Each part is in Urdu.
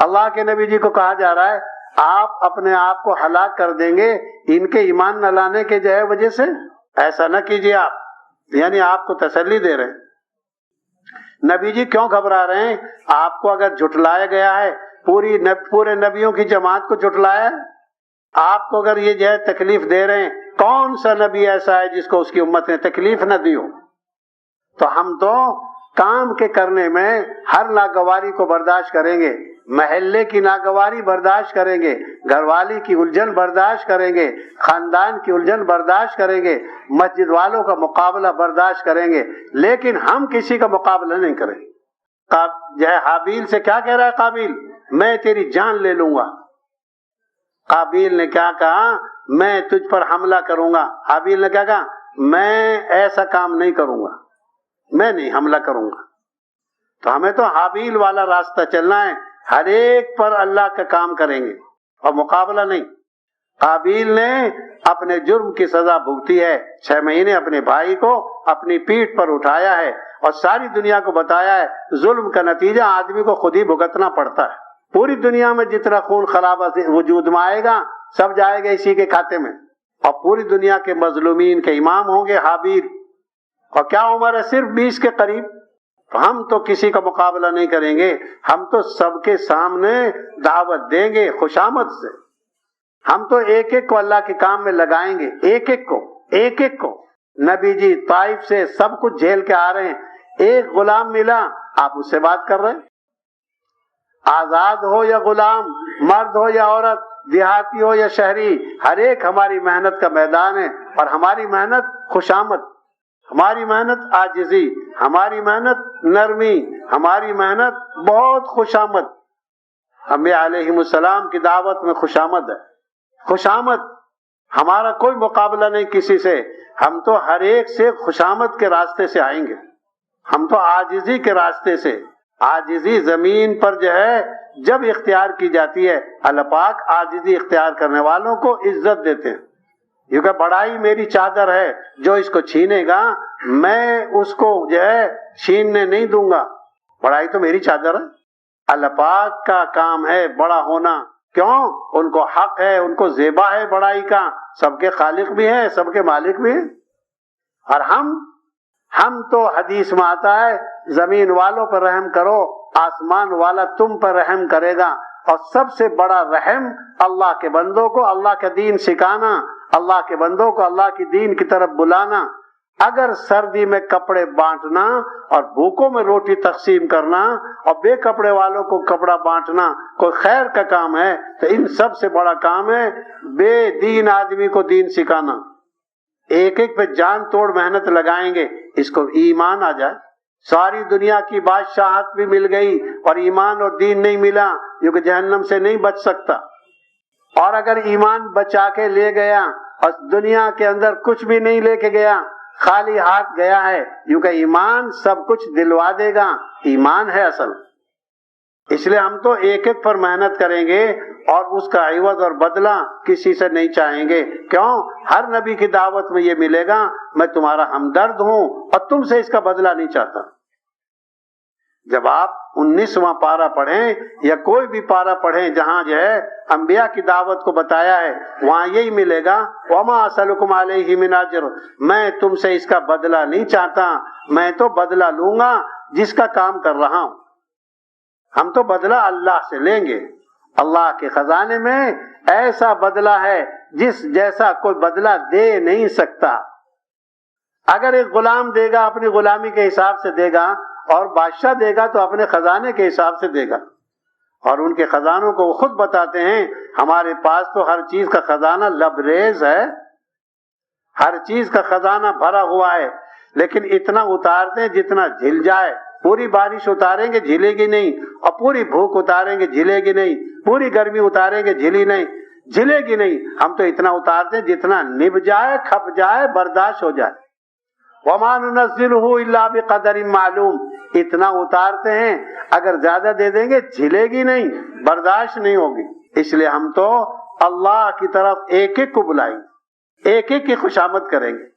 اللہ کے نبی جی کو کہا جا رہا ہے آپ اپنے آپ کو ہلاک کر دیں گے ان کے ایمان نہ لانے کے جو ہے وجہ سے، ایسا نہ کیجیے آپ، یعنی آپ کو تسلی دے رہے ہیں۔ نبی جی کیوں گھبرا رہے ہیں؟ آپ کو اگر جھٹلایا گیا ہے، پورے نبیوں کی جماعت کو جھٹلایا ہے، آپ کو اگر یہ جو ہے تکلیف دے رہے ہیں، کون سا نبی ایسا ہے جس کو اس کی امت نے تکلیف نہ دی ہو؟ تو ہم تو کام کے کرنے میں ہر ناگواری کو برداشت کریں گے، محلے کی ناگواری برداشت کریں گے، گھر والی کی الجھن برداشت کریں گے، خاندان کی الجھن برداشت کریں گے، مسجد والوں کا مقابلہ برداشت کریں گے، لیکن ہم کسی کا مقابلہ نہیں کریں گے۔ جو ہے حابیل سے کیا کہہ رہا ہے قابیل؟ میں تیری جان لے لوں گا۔ قابیل نے کیا کہا؟ میں تجھ پر حملہ کروں گا۔ حابیل نے کیا کہا؟ میں ایسا کام نہیں کروں گا، میں نہیں حملہ کروں گا۔ تو ہمیں تو حابیل والا راستہ چلنا ہے، ہر ایک پر اللہ کا کام کریں گے اور مقابلہ نہیں۔ قابیل نے اپنے جرم کی سزا بھگتی ہے، 6 مہینے اپنے بھائی کو اپنی پیٹھ پر اٹھایا ہے اور ساری دنیا کو بتایا ہے ظلم کا نتیجہ آدمی کو خود ہی بھگتنا پڑتا ہے۔ پوری دنیا میں جتنا خون خرابہ وجود میں آئے گا سب جائے گا اسی کے کھاتے میں، اور پوری دنیا کے مظلومین کے امام ہوں گے حابیل۔ اور کیا عمر ہے؟ صرف 20 کے قریب۔ ہم تو کسی کا مقابلہ نہیں کریں گے، ہم تو سب کے سامنے دعوت دیں گے خوشامد سے۔ ہم تو ایک ایک کو اللہ کے کام میں لگائیں گے، ایک ایک کو۔ نبی جی طائف سے سب کچھ جھیل کے آ رہے ہیں، ایک غلام ملا، آپ اس سے بات کر رہے ہیں۔ آزاد ہو یا غلام، مرد ہو یا عورت، دیہاتی ہو یا شہری، ہر ایک ہماری محنت کا میدان ہے، اور ہماری محنت خوشامد، ہماری محنت عاجزی، ہماری محنت نرمی، ہماری محنت بہت خوشامد۔ انبیاء علیہم السلام کی دعوت میں خوشامد ہے، خوشامد۔ ہمارا کوئی مقابلہ نہیں کسی سے، ہم تو ہر ایک سے خوشامد کے راستے سے آئیں گے، ہم تو عاجزی کے راستے سے۔ عاجزی زمین پر جو ہے جب اختیار کی جاتی ہے، اللہ پاک عاجزی اختیار کرنے والوں کو عزت دیتے ہیں، کیونکہ بڑائی میری چادر ہے، جو اس کو چھینے گا میں اس کو جو ہے چھیننے نہیں دوں گا، بڑائی تو میری چادر ہے۔ اللہ پاک کا کام ہے بڑا ہونا، کیوں؟ ان کو حق ہے، ان کو زیبا ہے بڑائی کا، سب کے خالق بھی ہیں، سب کے مالک بھی ہیں۔ اور ہم تو حدیث میں آتا ہے زمین والوں پر رحم کرو، آسمان والا تم پر رحم کرے گا۔ اور سب سے بڑا رحم اللہ کے بندوں کو اللہ کا دین سکھانا، اللہ کے بندوں کو اللہ کی دین کی طرف بلانا۔ اگر سردی میں کپڑے بانٹنا اور بھوکوں میں روٹی تقسیم کرنا اور بے کپڑے والوں کو کپڑا بانٹنا کوئی خیر کا کام ہے، تو ان سب سے بڑا کام ہے بے دین آدمی کو دین سکھانا۔ ایک ایک پہ جان توڑ محنت لگائیں گے، اس کو ایمان آ جائے، ساری دنیا کی بادشاہت بھی مل گئی اور ایمان اور دین نہیں ملا، جو کہ جہنم سے نہیں بچ سکتا۔ اور اگر ایمان بچا کے لے گیا اور دنیا کے اندر کچھ بھی نہیں لے کے گیا، خالی ہاتھ گیا ہے، کیونکہ ایمان سب کچھ دلوا دے گا، ایمان ہے اصل۔ اس لیے ہم تو ایک ایک پر محنت کریں گے اور اس کا عوض اور بدلہ کسی سے نہیں چاہیں گے۔ کیوں؟ ہر نبی کی دعوت میں یہ ملے گا، میں تمہارا ہمدرد ہوں اور تم سے اس کا بدلہ نہیں چاہتا۔ جب آپ 19واں پارہ پڑھیں یا کوئی بھی پارہ پڑھیں جہاں جو ہے انبیاء کی دعوت کو بتایا ہے، وہاں یہی ملے گا، وَمَا أَسْأَلُكُمْ عَلَيْهِ مِنْ أَجْرٍ، میں تم سے اس کا بدلہ نہیں چاہتا، میں تو بدلہ لوں گا جس کا کام کر رہا ہوں۔ ہم تو بدلہ اللہ سے لیں گے، اللہ کے خزانے میں ایسا بدلہ ہے جس جیسا کوئی بدلہ دے نہیں سکتا۔ اگر ایک غلام دے گا اپنی غلامی کے حساب سے دے گا، اور بادشاہ دے گا تو اپنے خزانے کے حساب سے دے گا۔ اور ان کے خزانوں کو وہ خود بتاتے ہیں، ہمارے پاس تو ہر چیز کا خزانہ لبریز ہے، ہر چیز کا خزانہ بھرا ہوا ہے، لیکن اتنا اتارتے ہیں جتنا جھل جائے۔ پوری بارش اتاریں گے جھلے گی نہیں، اور پوری بھوک اتاریں گے جھلے گی نہیں، پوری گرمی اتاریں گے جھلے گی نہیں۔ ہم تو اتنا اتارتے ہیں جتنا نبھ جائے، کھپ جائے، برداشت ہو جائے۔ وَمَا نُنَزِّلُهُ إِلَّا بِقَدَرٍ مَعْلُومٍ، اتنا اتارتے ہیں، اگر زیادہ دے دیں گے جھلے گی نہیں، برداشت نہیں ہوگی۔ اس لیے ہم تو اللہ کی طرف ایک ایک کو بلائیں گے، ایک ایک کی خوشامد کریں گے،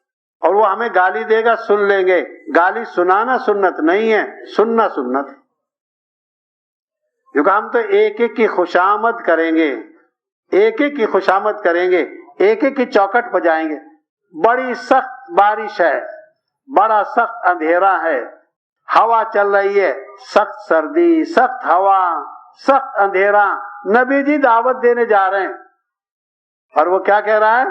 اور وہ ہمیں گالی دے گا سن لیں گے۔ گالی سنانا سنت نہیں ہے، سننا سنت ہے۔ کیونکہ ہم تو ایک ایک کی خوشامد کریں گے، ایک ایک کی خوشامد کریں گے، ایک ایک کی چوکٹ بجائیں گے۔ بڑی سخت بارش ہے، بڑا سخت اندھیرا ہے، ہوا چل رہی ہے، سخت سردی، سخت ہوا، سخت اندھیرا، نبی جی دعوت دینے جا رہے ہیں، اور وہ کیا کہہ رہا ہے؟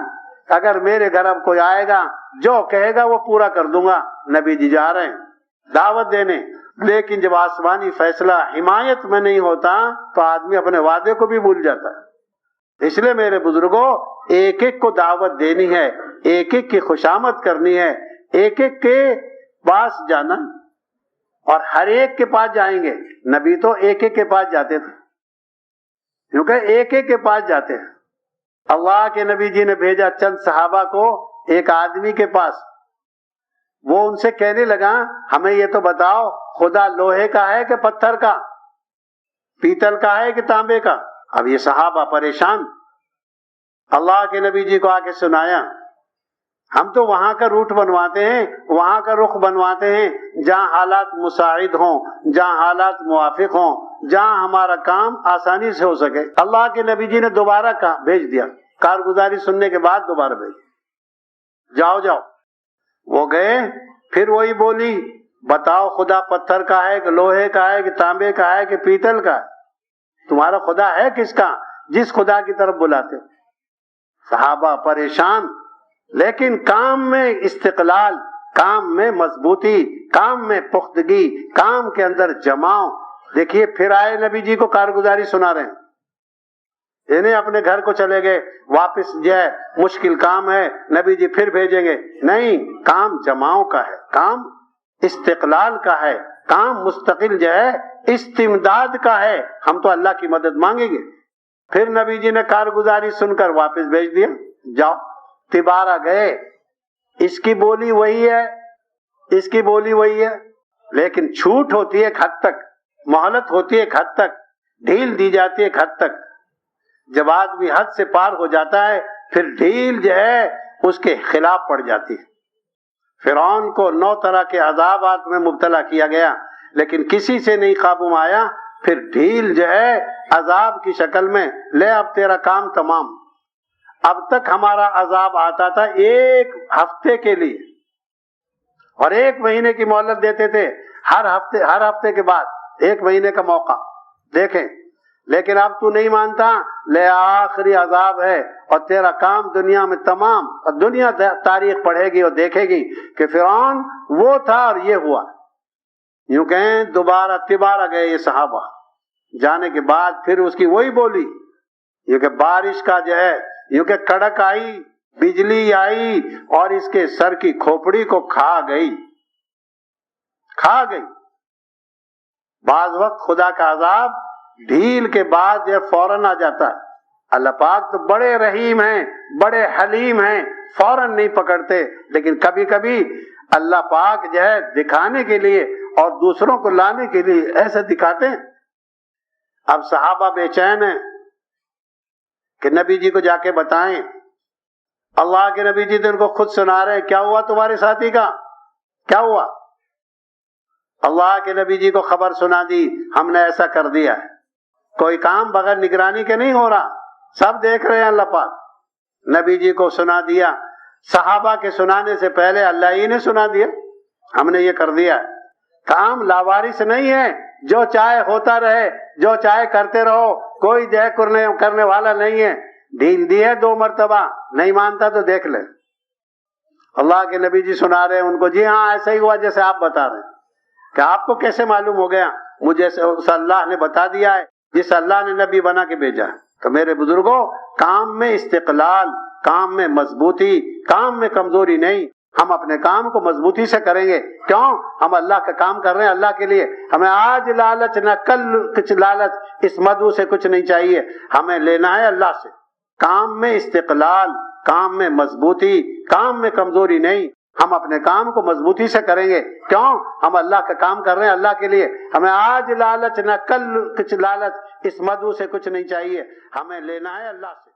اگر میرے گھر اب کوئی آئے گا جو کہے گا وہ پورا کر دوں گا۔ نبی جی جا رہے ہیں دعوت دینے، لیکن جب آسمانی فیصلہ حمایت میں نہیں ہوتا تو آدمی اپنے وعدے کو بھی بھول جاتا ہے۔ اس لیے میرے بزرگوں، ایک ایک کو دعوت دینی ہے، ایک ایک کی خوشامد کرنی ہے، ایک ایک کے پاس جانا، اور ہر ایک کے پاس جائیں گے۔ نبی تو ایک ایک کے پاس جاتے تھے، کیونکہ ایک ایک کے پاس جاتے ہیں۔ اللہ کے نبی جی نے بھیجا چند صحابہ کو ایک آدمی کے پاس، وہ ان سے کہنے لگا ہمیں یہ تو بتاؤ خدا لوہے کا ہے کہ پتھر کا، پیتل کا ہے کہ تانبے کا؟ اب یہ صحابہ پریشان، اللہ کے نبی جی کو آ کے سنایا ہم تو وہاں کا روٹ بنواتے ہیں، وہاں کا رخ بنواتے ہیں جہاں حالات مساعد ہوں، جہاں حالات موافق ہوں، جہاں ہمارا کام آسانی سے ہو سکے۔ اللہ کے نبی جی نے دوبارہ بھیج دیا، کارگزاری سننے کے بعد دوبارہ بھیج، جاؤ جاؤ۔ وہ گئے، پھر وہی بولی بتاؤ خدا پتھر کا ہے کہ لوہے کا ہے کہ تانبے کا ہے کہ پیتل کا ہے؟ تمہارا خدا ہے کس کا جس خدا کی طرف بلاتے ہو؟ صحابہ پریشان، لیکن کام میں استقلال، کام میں مضبوطی، کام میں پختگی، کام کے اندر جماؤ۔ دیکھیے پھر آئے نبی جی کو کارگزاری سنا رہے ہیں، انہیں اپنے گھر کو چلے گئے، واپس جو ہے مشکل کام ہے نبی جی پھر بھیجیں گے، نہیں، کام جماؤ کا ہے، کام استقلال کا ہے، کام مستقل جو ہے استمداد کا ہے، ہم تو اللہ کی مدد مانگیں گے۔ پھر نبی جی نے کارگزاری سن کر واپس بھیج دیا، جاؤ۔ تبارہ گئے، اس کی بولی وہی ہے، اس کی بولی وہی ہے، لیکن چھوٹ ہوتی ہے ایک حد تک، مہلت ہوتی ہے ایک حد تک، ڈھیل دی جاتی ہے ایک حد تک۔ جب آدمی حد سے پار ہو جاتا ہے پھر ڈھیل جو ہے اس کے خلاف پڑ جاتی ہے۔ فرعون کو 9 طرح کے عذابات میں مبتلا کیا گیا، لیکن کسی سے نہیں قابو میں آیا، پھر ڈھیل جو ہے عذاب کی شکل میں، لے اب تیرا کام تمام۔ اب تک ہمارا عذاب آتا تھا 1 ہفتے کے لیے، اور 1 مہینے کی مہلت دیتے تھے، ہر ہفتے کے بعد 1 مہینے کا موقع دیکھیں، لیکن اب تو نہیں مانتا، لے آخری عذاب ہے اور تیرا کام دنیا میں تمام، اور دنیا تاریخ پڑھے گی اور دیکھے گی کہ فرعون وہ تھا اور یہ ہوا۔ یوں کہیں دوبارہ تبارہ گئے یہ صحابہ، جانے کے بعد پھر اس کی وہی بولی، یوں کہ بارش کا جو ہے، یوں کہ کڑک آئی، بجلی آئی اور اس کے سر کی کھوپڑی کو کھا گئی۔ بعض وقت خدا کا عذاب ڈھیل کے بعد یہ فوراً آ جاتا ہے۔ اللہ پاک تو بڑے رحیم ہیں، بڑے حلیم ہیں، فوراً نہیں پکڑتے، لیکن کبھی کبھی اللہ پاک جو ہے دکھانے کے لیے اور دوسروں کو لانے کے لیے ایسے دکھاتے ہیں۔ اب صحابہ بے چین ہیں کہ نبی جی کو جا کے بتائیں۔ اللہ کے نبی جی تو ان کو خود سنا رہے، کیا ہوا تمہارے ساتھی کا، کیا ہوا؟ اللہ کے نبی جی کو خبر سنا دی، ہم نے ایسا کر دیا ہے۔ کوئی کام بغیر نگرانی کے نہیں ہو رہا، سب دیکھ رہے ہیں اللہ پاک۔ نبی جی کو سنا دیا، صحابہ کے سنانے سے پہلے اللہ ہی نے سنا دیا، ہم نے یہ کر دیا ہے۔ کام لاوارث نہیں ہے، جو چاہے ہوتا رہے، جو چاہے کرتے رہو، کوئی جے کرنے والا نہیں ہے۔ ڈھیل دی ہے 2 مرتبہ، نہیں مانتا تو دیکھ لے۔ اللہ کے نبی جی سنا رہے ہیں ان کو، جی ہاں ایسا ہی ہوا جیسے آپ بتا رہے ہیں۔ کہ آپ کو کیسے معلوم ہو گیا؟ مجھے اس اللہ نے بتا دیا ہے جس اللہ نے نبی بنا کے بھیجا ہے۔ تو میرے بزرگوں، کام میں استقلال، کام میں مضبوطی، کام میں کمزوری نہیں، ہم اپنے کام کو مضبوطی سے کریں گے۔ کیوں؟ ہم اللہ کا کام کر رہے ہیں، اللہ کے لیے۔ ہمیں آج لالچ نہ کل کچھ لالچ، اس مدعو سے کچھ نہیں چاہیے، ہمیں لینا ہے اللہ سے۔ کام میں استقلال، کام میں مضبوطی، کام میں کمزوری نہیں، ہم اپنے کام کو مضبوطی سے کریں گے۔ کیوں؟ ہم اللہ کا کام کر رہے ہیں اللہ کے لیے۔ ہمیں آج لالچ نہ کل کچھ لالچ، اس مدعو سے کچھ نہیں چاہیے، ہمیں لینا ہے اللہ سے۔